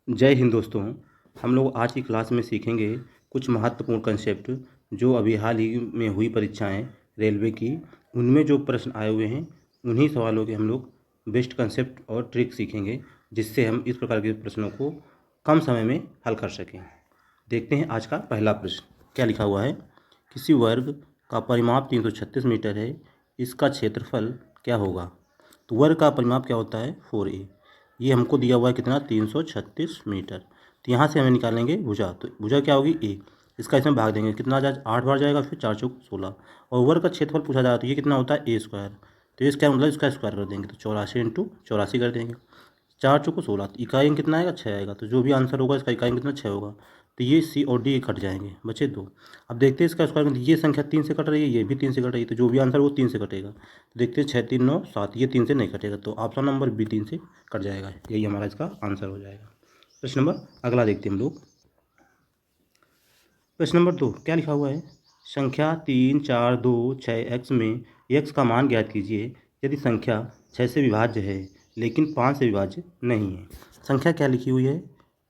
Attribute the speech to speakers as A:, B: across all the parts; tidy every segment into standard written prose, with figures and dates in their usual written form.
A: जय हिंद दोस्तों। हम लोग आज की क्लास में सीखेंगे कुछ महत्वपूर्ण कंसेप्ट जो अभी हाल ही में हुई परीक्षाएं रेलवे की, उनमें जो प्रश्न आए हुए हैं उन्हीं सवालों के हम लोग बेस्ट कंसेप्ट और ट्रिक सीखेंगे, जिससे हम इस प्रकार के प्रश्नों को कम समय में हल कर सकें। देखते हैं आज का पहला प्रश्न क्या लिखा हुआ है। किसी वर्ग का परिमाप 336 मीटर है, इसका क्षेत्रफल क्या होगा। तो वर्ग का परिमाप क्या होता है 4a। ये हमको दिया हुआ है कितना 336 मीटर। तो यहाँ से हमें निकालेंगे भुजा, तो भुजा क्या होगी ए। इसका इसमें भाग देंगे, कितना जाए 8 बार जाएगा, फिर 4 चौक 16। और वर्ग का क्षेत्रफल पूछा जाए तो ये कितना होता है ए स्क्वायर। तो ये स्क्वायर मतलब इसका स्क्वायर कर देंगे, तो 84 इंटू 84 कर देंगे। 4 चौको 16, तो इकाई अंक कितना आएगा 6 आएगा। तो जो भी आंसर होगा इसका इकाई अंक कितना 6 होगा। तो ये सी और डी कट जाएंगे, बचे 2। अब देखते हैं इसका स्क्वायर, ये संख्या 3 से कट रही है, ये भी 3 से कट रही है, तो जो भी आंसर वो 3 से कटेगा। तो देखते हैं 6 3 9 7, ये 3 से नहीं कटेगा, तो ऑप्शन नंबर बी 3 से कट जाएगा। यही हमारा इसका आंसर हो जाएगा। प्रश्न नंबर अगला देखते हैं हम लोग। प्रश्न नंबर 2 क्या लिखा हुआ है। संख्या 3 4 2 6 x में x का मान ज्ञात कीजिए यदि संख्या 6 से विभाज्य है लेकिन 5 से विभाज्य नहीं है। संख्या क्या लिखी हुई है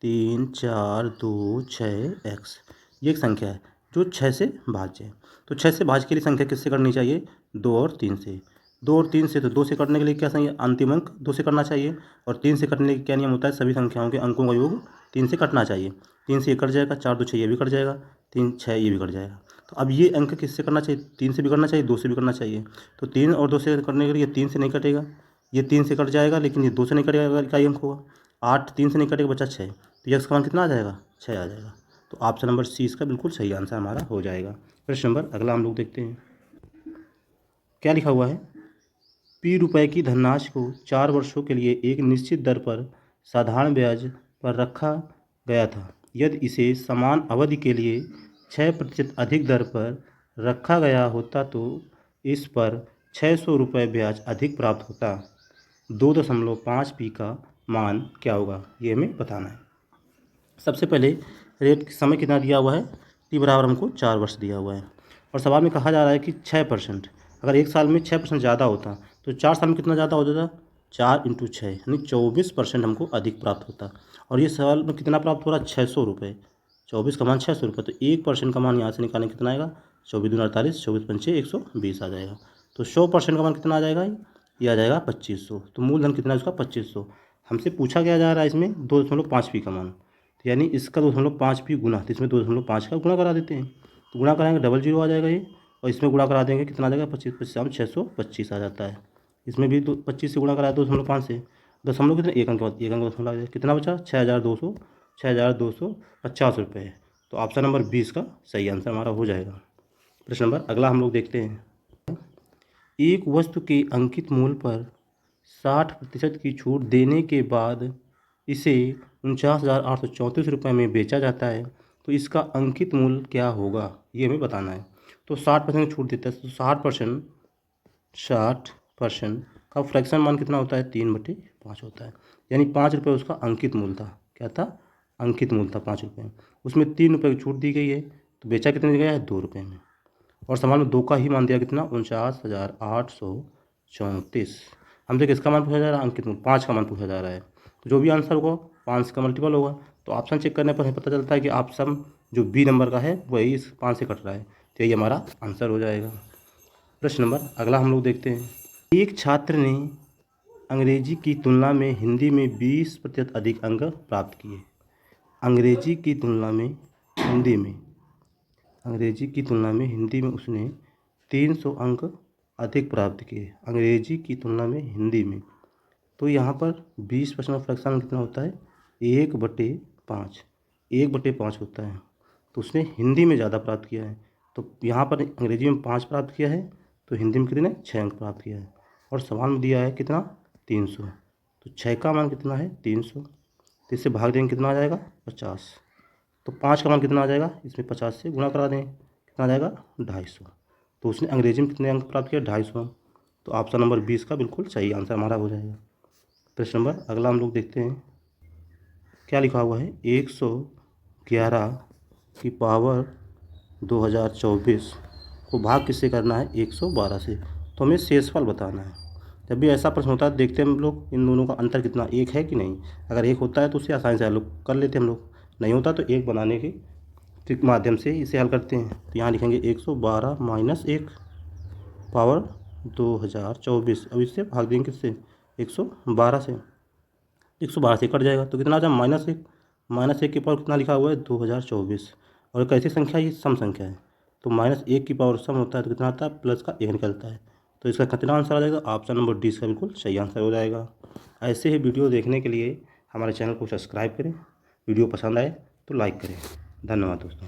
A: 3 4 2 6 x। ये एक संख्या है जो 6 से भाज्य है। तो 6 से भाज्य के लिए संख्या किससे करनी चाहिए 2 और 3 से। 2 और 3 से, तो 2 से कटने के लिए क्या चाहिए अंतिम अंक 2 से करना चाहिए। और 3 से कटने के क्या नियम होता है, सभी संख्याओं के अंकों का योग 3 से कटना चाहिए। 3 से ये कट जाएगा, 4 2 6 ये भी कट जाएगा, 3 6 ये भी कट जाएगा। तो अब ये अंक किससे करना चाहिए 3 से भी करना चाहिए 2 से भी करना चाहिए। तो 3 और 2 से करने के लिए 3 से नहीं कटेगा, ये 3 से कट जाएगा, लेकिन ये 2 से नहीं कटेगा, इकाई अंक होगा 8। 3 से नहीं कटेगा, बचा 6। तो यक्स का मान कितना आ जाएगा 6 आ जाएगा। तो ऑप्शन नंबर सी इसका बिल्कुल सही आंसर हमारा हो जाएगा। प्रश्न नंबर अगला हम लोग देखते हैं क्या लिखा हुआ है। पी रुपए की धनराशि को 4 वर्षों के लिए एक निश्चित दर पर साधारण ब्याज पर रखा गया था। यदि इसे समान अवधि के लिए 6% अधिक दर पर रखा गया होता तो इस पर 600 रुपये ब्याज अधिक प्राप्त होता। 2.5 पी का मान क्या होगा, ये हमें बताना है। सबसे पहले रेट समय कितना दिया हुआ है, टी बराबर हमको 4 वर्ष दिया हुआ है। और सवाल में कहा जा रहा है कि 6%, अगर एक साल में 6% ज़्यादा होता तो 4 साल में कितना ज़्यादा होता था 4 इंटू 6 यानी 24% हमको अधिक प्राप्त होता। और ये सवाल में कितना प्राप्त हो रहा है 600 रुपये। 24 का मान 600 रुपये, तो 1% का मान यहाँ से निकालें कितना आएगा 24 दूनी 48, 24 पंचे 120 आ जाएगा। तो 100% का मान कितना आ जाएगा, ये आ जाएगा 2500। तो मूलधन कितना है उसका 2500। हमसे पूछा क्या जा रहा है इसमें 2.5 पी का मान, यानी इसका 2.5 भी गुना, तो इसमें 2.5 का गुणा करा देते हैं। तो गुणा कराएंगे डबल जीरो आ जाएगा ये, और इसमें गुणा करा देंगे कितना आ जाएगा 25 25 625 आ जाता है। इसमें भी 25 से गुणा कराया 2.5 से, दशमलव कितने एक अंक के बाद एक अंक दशमलव आ जाएगा, कितना बचा 6250 तो ऑप्शन नंबर 20 का सही आंसर हमारा हो जाएगा। प्रश्न नंबर अगला हम लोग देखते हैं। एक वस्तु के अंकित मूल्य पर 60% की छूट देने के बाद इसे 49,834 रुपये में बेचा जाता है तो इसका अंकित मूल्य क्या होगा, ये हमें बताना है। तो 60% छूट देता है, तो 60% का फ्रैक्शन मान कितना होता है 3/5 होता है। यानी 5 रुपये उसका अंकित मूल्य था, क्या था अंकित मूल्य था 5 रुपये। उसमें 3 रुपये की छूट दी गई है, तो बेचा कितने में गया है 2 रुपये में। और सवाल में 2 का ही मान दिया कितना 49,834। हमसे किसका मान पूछा जा रहा है अंकित मूल्य 5 का मान पूछा जा रहा है। तो जो भी आंसर होगा 5 का मल्टीपल होगा। तो ऑप्शन चेक करने पर हमें पता चलता है कि ऑप्शन जो बी नंबर का है वही इस 5 से कट रहा है, तो यही हमारा आंसर हो जाएगा। प्रश्न नंबर अगला हम लोग देखते हैं। एक छात्र ने अंग्रेजी की तुलना में हिंदी में 20% अधिक अंक प्राप्त किए। अंग्रेजी की तुलना में हिंदी में उसने 300 अंक अधिक प्राप्त किए। अंग्रेजी की तुलना में हिंदी में, तो यहाँ पर 20% फ्रैक्शन कितना होता है 1/5, 1/5 होता है। तो उसने हिंदी में ज़्यादा प्राप्त किया है, तो यहाँ पर अंग्रेजी में 5 प्राप्त किया है, तो हिंदी में कितने 6 अंक प्राप्त किया है। और सवाल में दिया है कितना 300, तो 6 का मान कितना है 300, तो इससे भाग देंगे कितना आ जाएगा 50। तो 5 का मान कितना आ जाएगा, इसमें 50 से गुणा करा दें कितना आ जाएगा 250। तो उसने अंग्रेजी में कितने अंक प्राप्त किया 250। तो ऑप्शन नंबर 20 का बिल्कुल सही आंसर हमारा हो जाएगा। प्रश्न नंबर अगला हम लोग देखते हैं क्या लिखा हुआ है। 111 की पावर 2024 को भाग किससे करना है 112 से, तो हमें शेषफल बताना है। जब भी ऐसा प्रश्न होता है देखते हैं हम लोग इन दोनों का अंतर कितना, एक है कि नहीं। अगर एक होता है तो उसे आसानी से हल कर लेते हैं हम लोग, नहीं होता तो एक बनाने के ट्रिक माध्यम से इसे हल करते हैं। तो यहाँ लिखेंगे 112 माइनस 1 पावर 2024। अब इससे भाग देंगे किससे, 112 से। 112 से कट जाएगा तो कितना आ जाए -1। -1 की पावर कितना लिखा हुआ है 2024। और एक ऐसी संख्या ये सम संख्या है, तो -1 की पावर सम होता है तो कितना आता है प्लस का 1 निकलता है। तो इसका कितना आंसर आ जाएगा, ऑप्शन नंबर डी इसका बिल्कुल सही आंसर हो जाएगा। ऐसे ही वीडियो देखने के लिए हमारे चैनल को सब्सक्राइब करें, वीडियो पसंद आए तो लाइक करें। धन्यवाद दोस्तों।